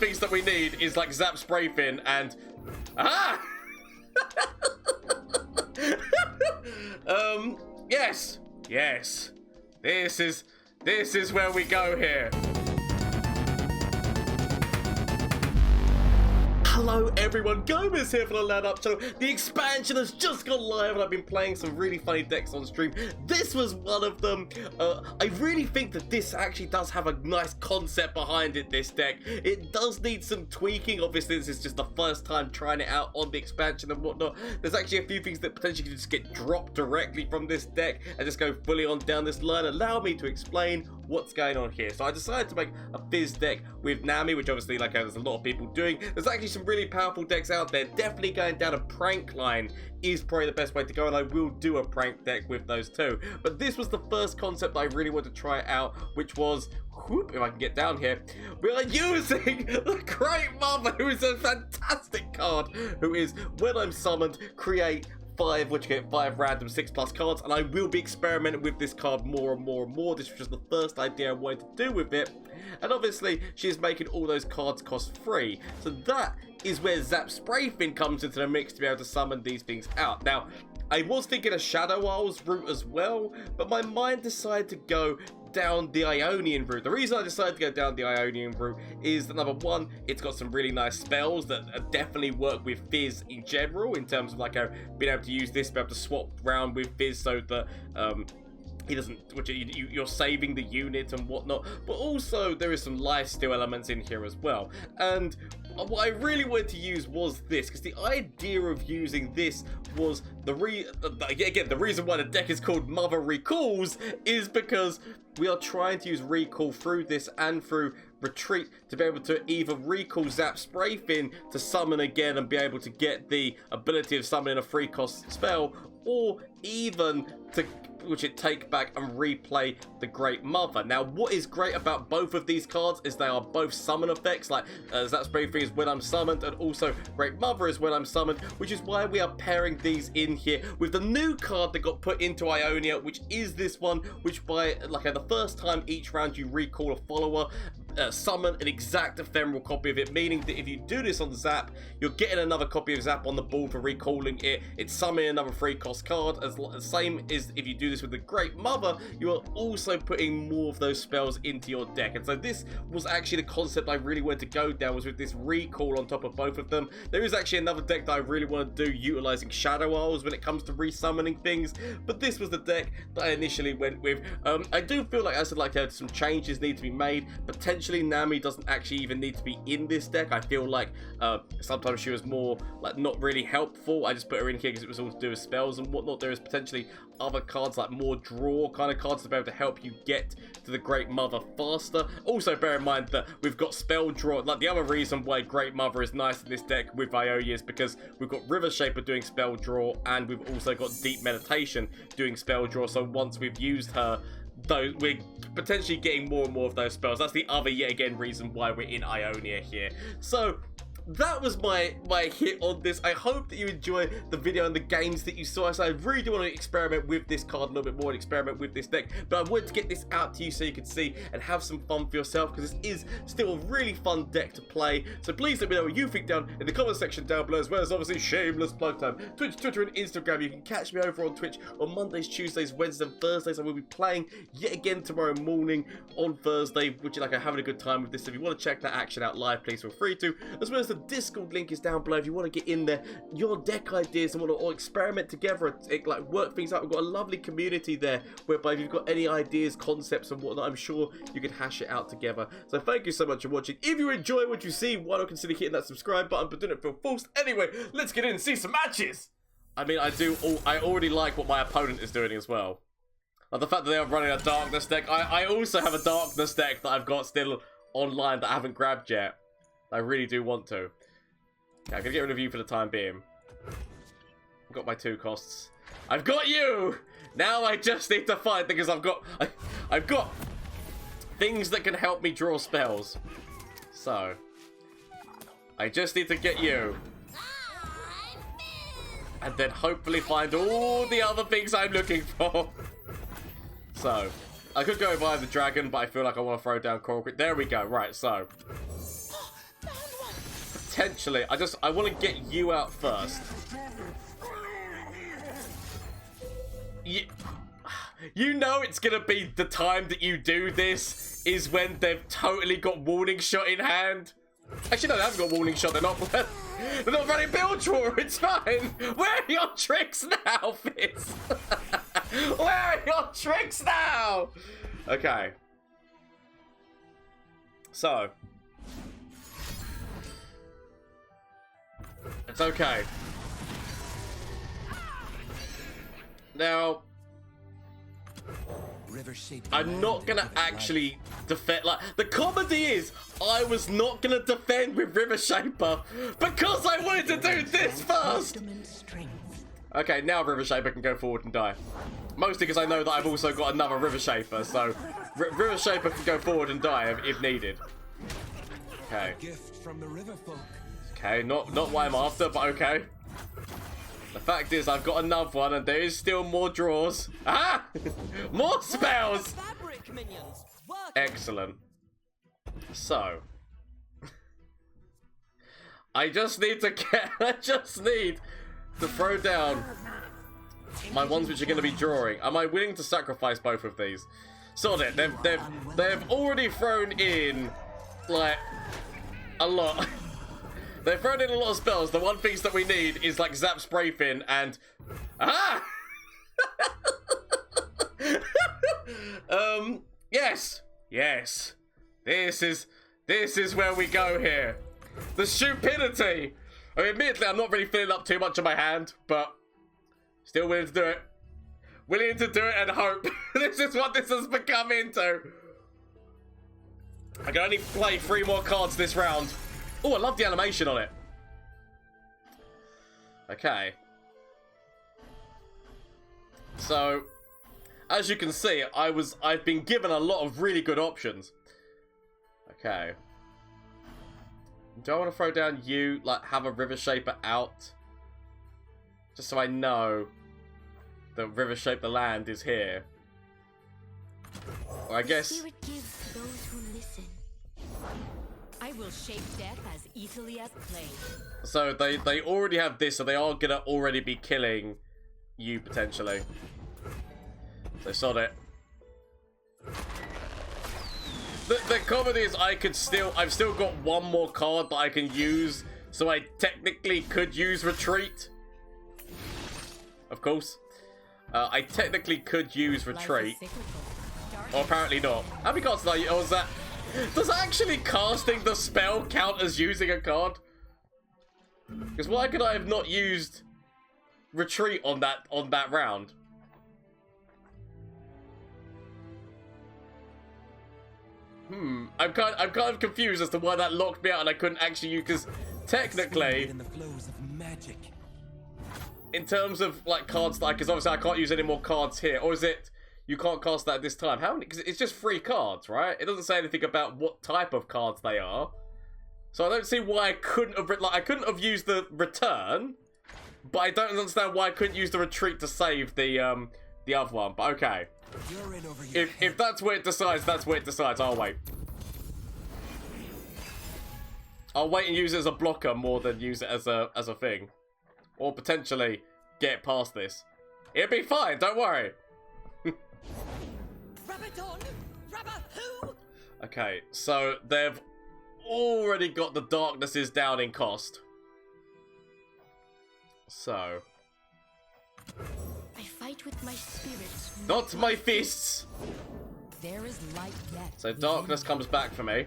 things that we need is like Zap Sprayfin and yes. This is where we go here. Hello everyone, Gomez here for the LAN Up channel. The expansion has just gone live and I've been playing some really funny decks on stream. This was one of them. I really think that this actually does have a nice concept behind it, this deck. It does need some tweaking. Obviously this is just the first time trying it out on the expansion and whatnot. There's actually a few things that potentially can just get dropped directly from this deck and just go fully on down this line. Allow me to explain what's going on here. So I decided to make a Fizz deck with Nami, which obviously like there's a lot of people doing. There's actually some really powerful decks out there. Definitely going down a prank line is probably the best way to go, and I will do a prank deck with those too. But this was the first concept I really wanted to try out, which was, whoop, if I can get down here, we are using the Greatmother, who is a fantastic card, who is, when I'm summoned, create 5, which you get 5 random 6+ cards, and I will be experimenting with this card more and more and more. This was just the first idea I wanted to do with it, and obviously she is making all those cards cost free, so that is where Zap Sprayfin comes into the mix to be able to summon these things out. Now, I was thinking a Shadow Isles route as well, but my mind decided to go down the Ionian route. The reason I decided to go down the Ionian route is that, number one, it's got some really nice spells that definitely work with Fizz in general, in terms of like being able to use this, be able to swap around with Fizz so that he doesn't, which you're saving the unit and whatnot, but also there is some lifesteal elements in here as well. And what I really wanted to use was this, because the idea of using this was the reason why the deck is called Mother Recalls is because we are trying to use recall through this and through retreat to be able to either recall Zap Sprayfin to summon again and be able to get the ability of summoning a 3-cost spell, or even to take back and replay the Greatmother. Now, what is great about both of these cards is they are both summon effects, like Zap Sprayfin is when I'm summoned, and also Greatmother is when I'm summoned, which is why we are pairing these in here with the new card that got put into Ionia, which is this one, which by the first time each round you recall a follower, summon an exact ephemeral copy of it, meaning that if you do this on Zap, you're getting another copy of Zap on the board for recalling it. It's summoning another 3-cost card, as same as if you do this with the Greatmother, you are also putting more of those spells into your deck. And so this was actually the concept I really wanted to go down, was with this recall on top of both of them. There is actually another deck that I really want to do utilizing Shadow Isles when it comes to resummoning things, but this was the deck that I initially went with. I do feel like, as I said, some changes need to be made. Potentially Nami doesn't actually even need to be in this deck. I feel like sometimes she was more not really helpful. I just put her in here because it was all to do with spells and whatnot. There is potentially other cards, like more draw kind of cards, to be able to help you get to the Greatmother faster. Also bear in mind that we've got spell draw. Like, the other reason why Greatmother is nice in this deck with Ionia is because we've got River Shaper doing spell draw, and we've also got Deep Meditation doing spell draw. So once we've used her, though, we're potentially getting more and more of those spells. That's the other, yet again, reason why we're in Ionia here. So that was my hit on this. I hope that you enjoy the video and the games that you saw. So I really do want to experiment with this card a little bit more and experiment with this deck, but I wanted to get this out to you so you could see and have some fun for yourself, because this is still a really fun deck to play. So please let me know what you think down in the comment section down below, as well as obviously shameless plug time. Twitch, Twitter and Instagram. You can catch me over on Twitch on Mondays, Tuesdays, Wednesdays and Thursdays. I will be playing yet again tomorrow morning on Thursday, which is having a good time with this. If you want to check that action out live, please feel free to, as well as the Discord link is down below if you want to get in there, your deck ideas, and want to all experiment together, work things out. We've got a lovely community there whereby if you've got any ideas, concepts and whatnot, I'm sure you can hash it out together. So thank you so much for watching. If you enjoy what you see, why not consider hitting that subscribe button, but don't feel forced. Anyway, let's get in and see some matches. I mean, I already like what my opponent is doing as well. Like the fact that they are running a Darkness deck. I also have a Darkness deck that I've got still online that I haven't grabbed yet. I really do want to. Okay, I'm gonna get rid of you for the time being. I've got my 2 costs. I've got you! Now I just need to fight, because I've got things that can help me draw spells. So I just need to get you. And then hopefully find all the other things I'm looking for. So I could go by the dragon, but I feel like I want to throw down Coral Creek. There we go. Right, so potentially, I want to get you out first. You know it's gonna be the time that you do this is when they've totally got warning shot in hand. Actually, no, they haven't got warning shot. They're not running build draw. It's fine. Where are your tricks now, Fizz? Where are your tricks now? Okay. So. It's okay. Now. I'm not gonna actually defend. Like, the comedy is, I was not gonna defend with River Shaper because I wanted to do this first. Okay, now River Shaper can go forward and die. Mostly because I know that I've also got another River Shaper, so River Shaper can go forward and die if needed. Okay. Okay, not what I'm after, but okay. The fact is, I've got another one, and there is still more draws. Ah! More spells! Excellent. So. I just need to throw down my ones which are going to be drawing. Am I willing to sacrifice both of these? Sod it. They've already thrown in, like, a lot. They've thrown in a lot of spells. The one things that we need is like Zap Sprayfin and... Ah! Yes. Yes. This is where we go here. The stupidity. I mean, admittedly, I'm not really filling up too much of my hand, but still willing to do it. Willing to do it and hope. This is what this has become into. I can only play 3 more cards this round. Oh, I love the animation on it. Okay. So, as you can see, I've been given a lot of really good options. Okay. Do I want to throw down you, like, have a River Shaper out? Just so I know that River Shaper land is here. Or I guess... I will shape death as easily as clay. So they already have this, so they are gonna already be killing you potentially. So sod it. The comedy is I've still got one more card that I can use, so I technically could use retreat. Of course. I technically could use retreat. Or apparently not. How many cards did I... Oh, was that... Does actually casting the spell count as using a card? Because why could I have not used retreat on that round? I'm kind of confused as to why that locked me out and I couldn't actually use, because technically, in terms of like cards, like, because obviously I can't use any more cards here, or is it? You can't cast that this time. How many? Because it's just 3 cards, right? It doesn't say anything about what type of cards they are. So I don't see why I couldn't have... Like, I couldn't have used the return, but I don't understand why I couldn't use the retreat to save the other one. But okay. If that's where it decides, that's where it decides. I'll wait. I'll wait and use it as a blocker more than use it as a thing. Or potentially get past this. It'll be fine, don't worry. Okay, so they've already got the darknesses down in cost. So I fight with my spirit, not my fists. There is light yet. So darkness comes back for me.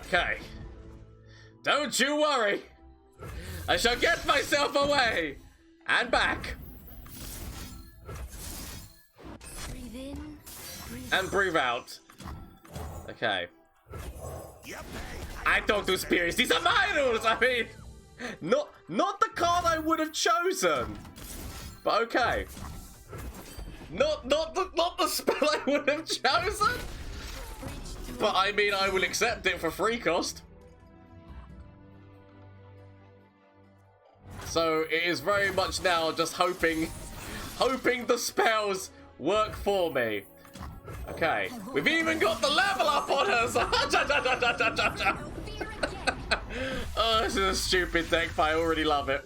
Okay. Don't you worry. I shall get myself away and back. Breathe in, breathe and breathe out. Okay. I don't do spirits. These are my rules. I mean, not the card I would have chosen, but okay. Not the spell I would have chosen. But I mean, I will accept it for free cost. So it is very much now just hoping the spells work for me. Okay, we've even got the level up on us! Oh, this is a stupid deck, but I already love it.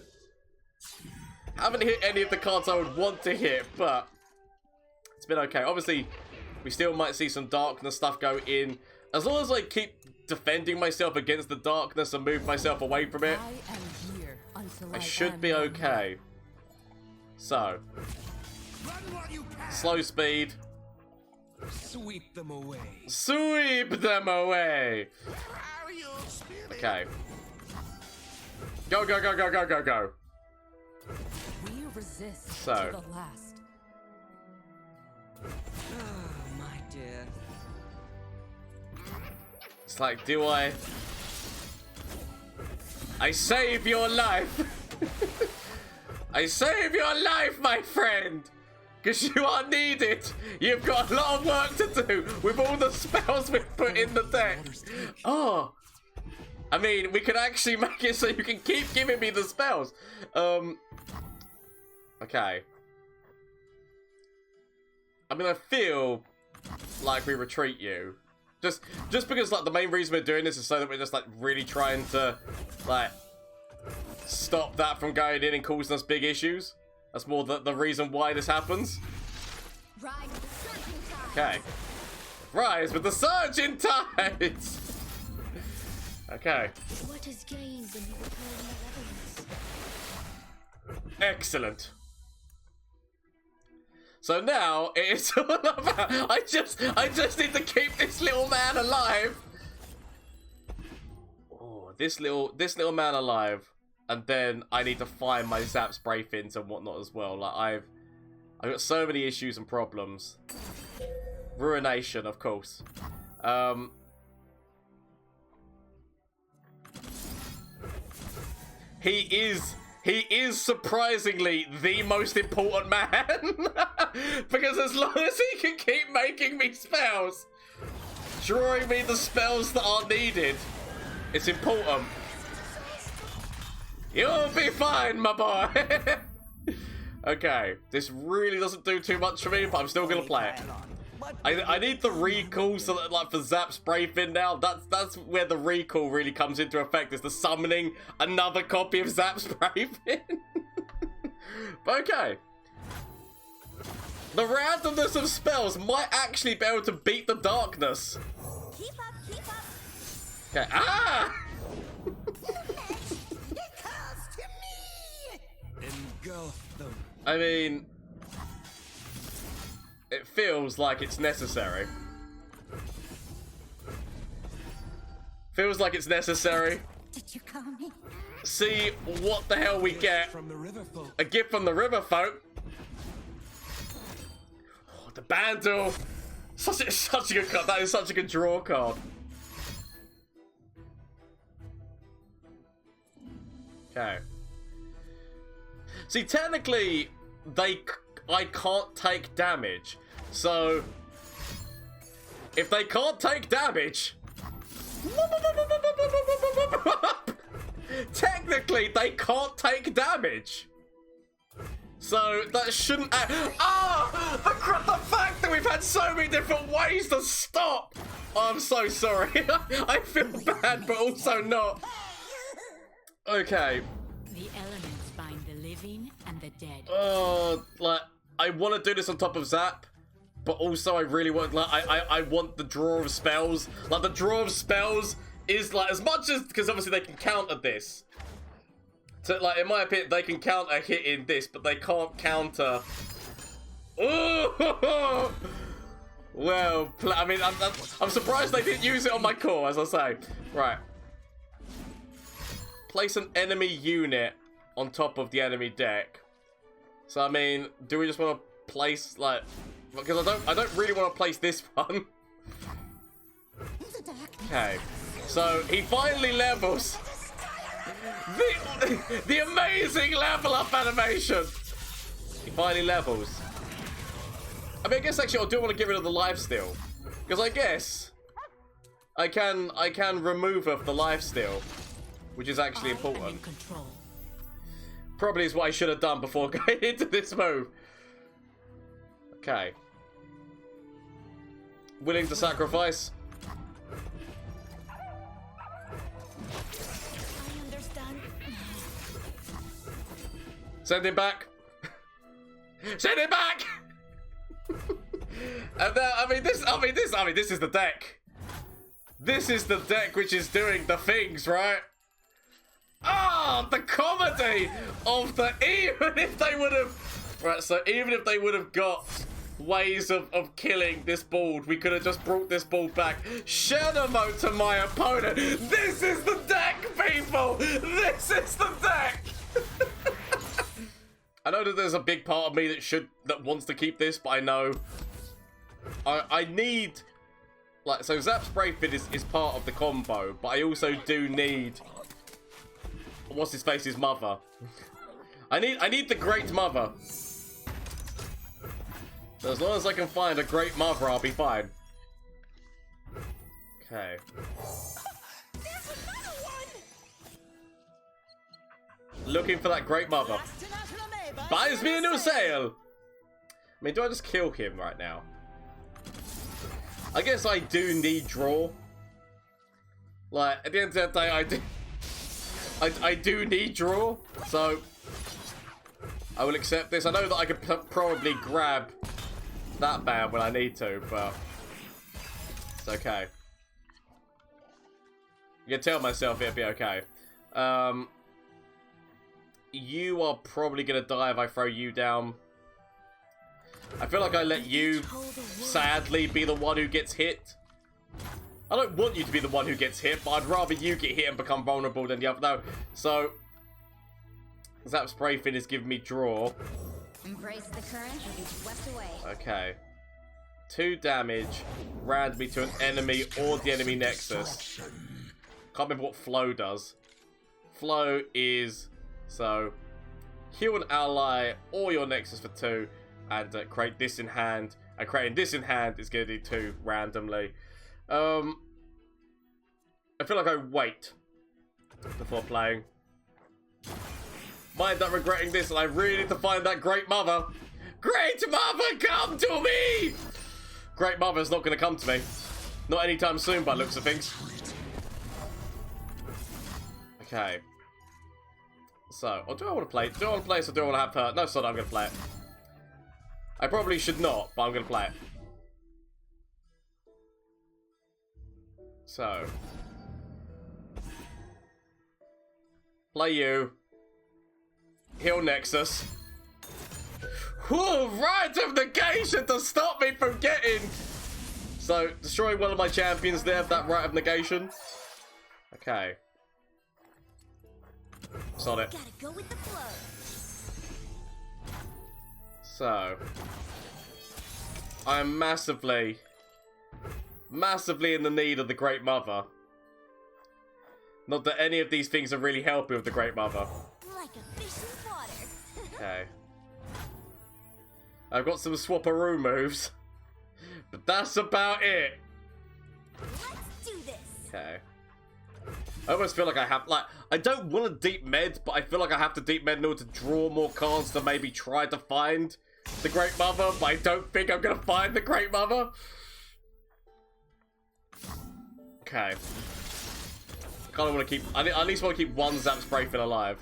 Haven't hit any of the cards I would want to hit, but it's been okay. Obviously, we still might see some darkness stuff go in. As long as I keep defending myself against the darkness and move myself away from it, I should be okay. So, slow speed. Sweep them away. Sweep them away. Okay. Go, go, go, go, go, go, go. We resist So. to the last. Oh, my dear. It's like, do I save your life? I save your life, my friend. Because you are needed. You've got a lot of work to do with all the spells we've put in the deck. Oh. I mean, we could actually make it so you can keep giving me the spells. Okay. I mean, I feel like we retreat you. Just because, like, the main reason we're doing this is so that we're just, like, really trying to, like, stop that from going in and causing us big issues. That's more the reason why this happens. Okay. Rise with the surging tides! Okay. What is gained when you return malevolence? Excellent. So now it's all about I just need to keep this little man alive. Oh, this little man alive. And then I need to find my Zap Sprayfins and whatnot as well. Like I've got so many issues and problems. Ruination, of course. He is surprisingly the most important man. Because as long as he can keep making me spells, drawing me the spells that are needed, it's important. You'll be fine, my boy. Okay, this really doesn't do too much for me, but I'm still gonna play it. I need the recall so that, like, for Zap Sprayfin now, that's where the recall really comes into effect, is the summoning another copy of Zap Sprayfin. But okay. The randomness of spells might actually be able to beat the darkness. Keep up, keep up. Okay, ah! Engulf them. I mean, it feels like it's necessary. Feels like it's necessary. Did you call me? See what the hell we get. From the river folk. A gift from the river folk. Oh, the Bandle. Such a good card. That is such a good draw card. Okay. See, technically, I can't take damage. So, if they can't take damage, technically they can't take damage. So that shouldn't. The fact that we've had so many different ways to stop. Oh, I'm so sorry. I feel bad, but also not. Okay. The elements bind the living and the dead. Like, I want to do this on top of Zap, but also I really want, like, I want the draw of spells. Like, the draw of spells is, like, as much as, because obviously they can counter this. So, like, in my opinion, they can counter hitting this, but they can't counter. Ooh! Well, I mean, I'm surprised they didn't use it on my core, as I say. Right. Place an enemy unit on top of the enemy deck. So I mean, do we just want to place, like, because I don't really want to place this one. Okay, so he finally levels. The amazing level up animation. He finally levels. I mean, I guess actually I do want to get rid of the lifesteal, because I guess I can remove of the lifesteal, which is actually important. Probably is what I should have done before going into this move. Okay. willing to sacrifice. I understand. Send him back. Send him back. And now, this is the deck. This is the deck which is doing the things, right? Ah, the comedy of the even if they would have, right? So even if they would have got ways of killing this board, we could have just brought this board back. Shadow mode to my opponent. This is the deck, people. This is the deck. I know that there's a big part of me that wants to keep this, but I know I need, like, so Zap Sprayfin is part of the combo, but I also do need, what's his face's mother. I need the Greatmother. So as long as I can find a Greatmother, I'll be fine. Okay. There's another one. Looking for that Greatmother. Buys me a new sail. I mean, do I just kill him right now? I guess I do need draw. Like, at the end of the day, I do need draw. So I will accept this. I know that I could probably grab that bad when I need to, but it's okay. You can tell myself it'll be okay. You are probably gonna die if I throw you down. I feel like I let you, sadly, be the one who gets hit. I don't want you to be the one who gets hit, but I'd rather you get hit and become vulnerable than the other. No, so Zap Sprayfin is giving me draw. Embrace the current or be swept away. Okay. 2 damage, randomly to an enemy or the enemy nexus. Can't remember what flow does. Flow is, so, heal an ally or your nexus for 2, and create this in hand. And creating this in hand is going to do 2 randomly. I feel like I wait before playing. Mind that regretting this, and I really need to find that Greatmother. Greatmother, come to me! Greatmother's not going to come to me. Not anytime soon, by the looks of things. Okay. So, or do I want to play? Do I want to play this or do I want to have her? No, sorry, I'm going to play it. I probably should not, but I'm going to play it. So. Play you. Heal Nexus. Whoa, right of negation to stop me from getting. So, destroying one of my champions there, that right of negation. Okay. Sod it. Gotta go with the flow. So, I am massively in the need of the Greatmother. Not that any of these things are really helping with the Greatmother. Like a fish in water. Okay. I've got some swapperoo moves, but that's about it. Let's do this. Okay. I almost feel like I have, like, I don't want to deep med, but I feel like I have to deep med in order to draw more cards to maybe try to find the Greatmother, but I don't think I'm going to find the Greatmother. Okay. I kind of want to keep, I at least want to keep one Zap Sprayfin alive.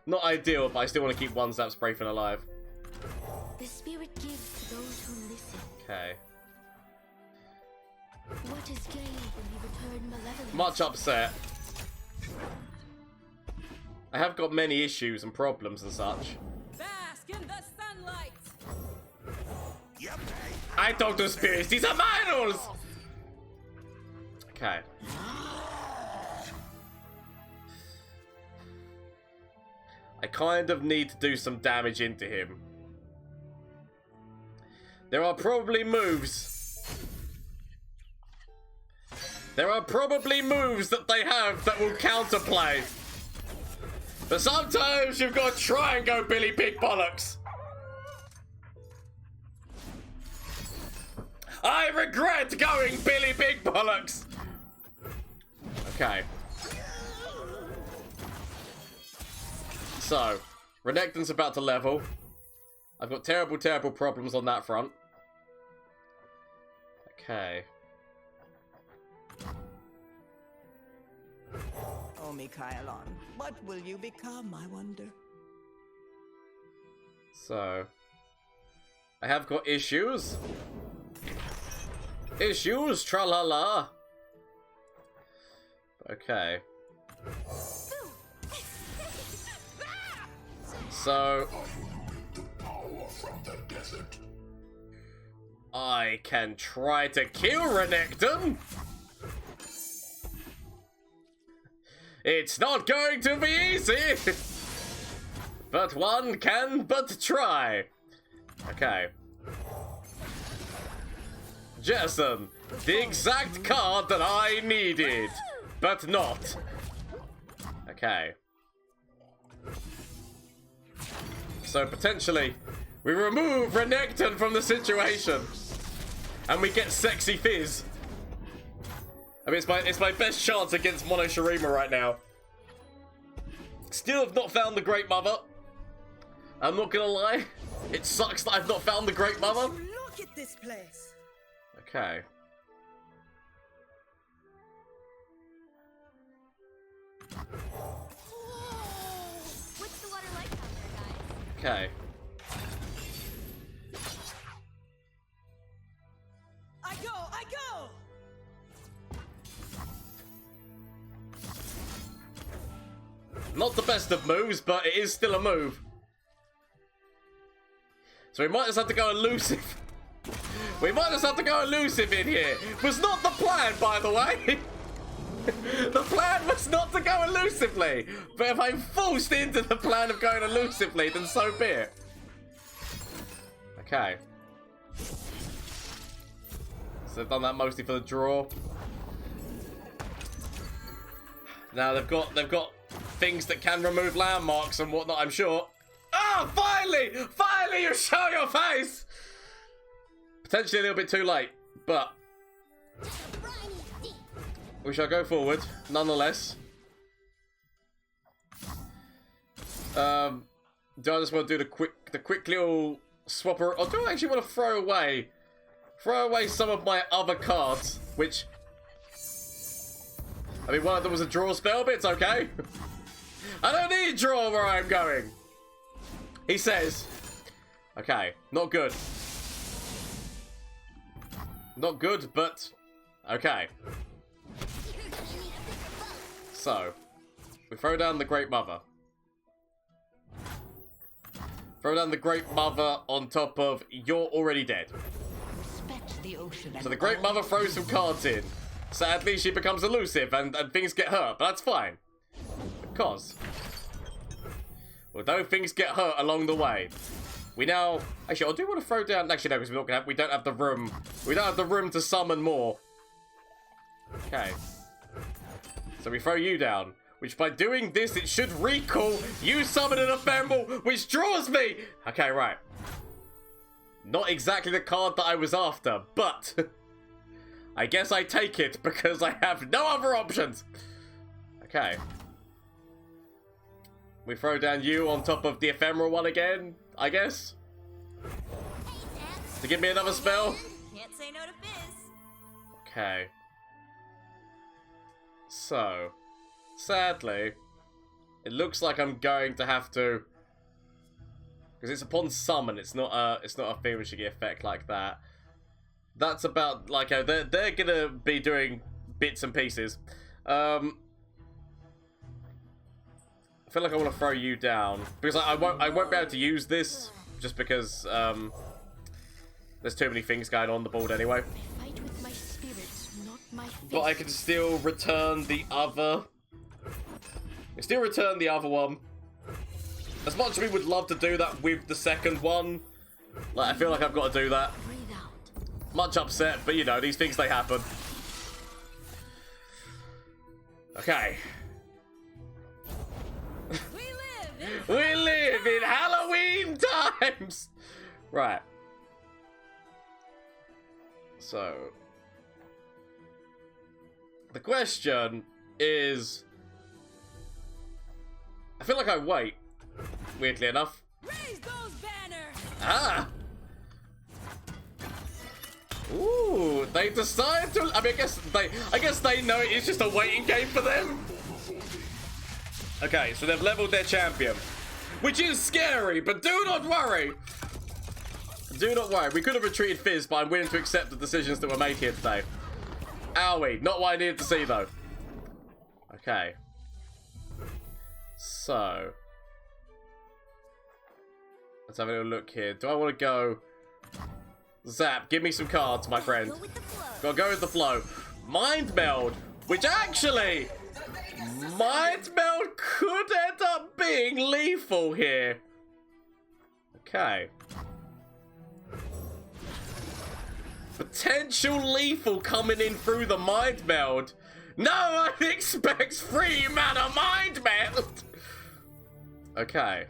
Not ideal, but I still want to keep one Zap Sprayfin alive. The spirit gives to those who listen. Okay. What is gained when you return malevolence? Much upset. I have got many issues and problems and such. Bask in the sunlight. I talk to spirits, these are idols! Okay. I kind of need to do some damage into him. There are probably moves. There are probably moves that they have that will counterplay. But sometimes you've got to try and go Billy Pig Bollocks. I regret going Billy Pig Bollocks. Okay. So, Renekton's about to level. I've got terrible, terrible problems on that front. Okay. Oh, Mikhailon, what will you become, I wonder? So, I have got issues. Issues, tra-la-la. Okay. So, I can try to kill Renekton. It's not going to be easy. But one can but try. Okay. Jason, the exact card that I needed, but not. Okay. So potentially, we remove Renekton from the situation, and we get Sexy Fizz. I mean, it's my best chance against Mono Shurima right now. Still have not found the Greatmother. I'm not gonna lie, it sucks that I've not found the Greatmother. Look at this place. Okay. What's the water like out there, guys? Okay. I go! Not the best of moves, but it is still a move. So we might just have to go elusive. We might just have to go elusive in here. Was not the plan, by the way. The plan was not to go elusively. But if I'm forced into the plan of going elusively, then so be it. Okay. So they've done that mostly for the draw. Now they've got things that can remove landmarks and whatnot, I'm sure. Ah, finally! Finally you show your face! Potentially a little bit too late, but we shall go forward, nonetheless. Do I just want to do the quick little swapper, or do I actually want to throw away some of my other cards, which, I mean, one of them was a draw spell, but it's okay. I don't need draw where I'm going. He says. Okay, not good. Not good, but okay. So, we throw down the Greatmother. Throw down the Greatmother on top of you're already dead. Respect the ocean. So the Greatmother throws some cards in. Sadly, she becomes elusive and things get hurt, but that's fine. Because, although things get hurt along the way, we now... Actually, I do want to throw down... Actually, no, because we don't have the room. We don't have the room to summon more. Okay. So we throw you down. Which, by doing this, it should recall you summon an ephemeral, which draws me! Okay, right. Not exactly the card that I was after, but... I guess I take it, because I have no other options. Okay. We throw down you on top of the ephemeral one again, I guess. To give me another spell. Can't say no to Fizz. Okay. So, sadly, it looks like I'm going to have to, because it's upon summon. It's not a thing which should get effect like that. That's about like they're gonna be doing bits and pieces. I feel like I want to throw you down because I won't be able to use this just because there's too many things going on the board anyway. I fight with my spirit, not my fist. But I can still return the other. One. As much as we would love to do that with the second one, like I feel like I've got to do that. Breathe out. Much upset, but you know these things, they happen. Okay. We live in Halloween times! Right. So, the question is... I feel like I wait, weirdly enough. Raise those banners! Ah! Ooh, They decided to. I mean, I guess they know it's just a waiting game for them. Okay, so they've leveled their champion, which is scary, but do not worry. Do not worry. We could have retreated Fizz, but I'm willing to accept the decisions that were made here today. Owie. Not what I needed to see, though. Okay. So. Let's have a little look here. Do I want to go... Zap, give me some cards, my friend. Gotta go with the flow. Mind Meld, which actually... Mind Meld could end up being lethal here. Okay. Potential lethal coming in through the Mind Meld. No one expects 3 mana Mind Meld. Okay.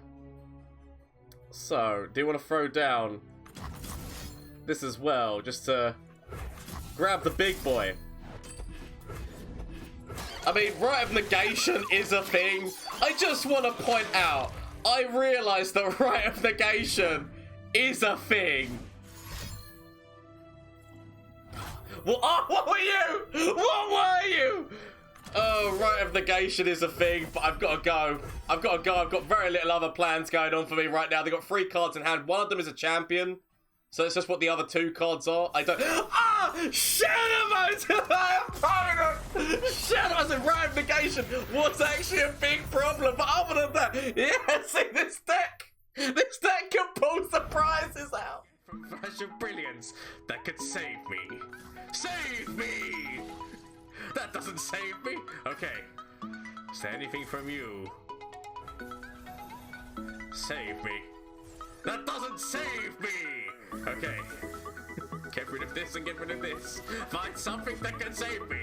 So, do you want to throw down this as well, just to grab the big boy? I mean, Rite of Negation is a thing. I just want to point out, I realize that Rite of Negation is a thing. Well, oh, what were you? What were you? Oh, Rite of Negation is a thing, but I've got to go. I've got to go. I've got very little other plans going on for me right now. They've got 3 cards in hand. One of them is a champion. So it's just what the other 2 cards are. I don't... Ah! Shadowmo's opponent! Shadowmo's and Rite of Negation was actually a big problem. But other than that, yeah, see this deck. This deck can pull surprises out. From Flash of Brilliance that could save me. Save me! That doesn't save me. Okay. Is there anything from you? Save me. That doesn't save me! Okay. Get rid of this and get rid of this. Find something that can save me.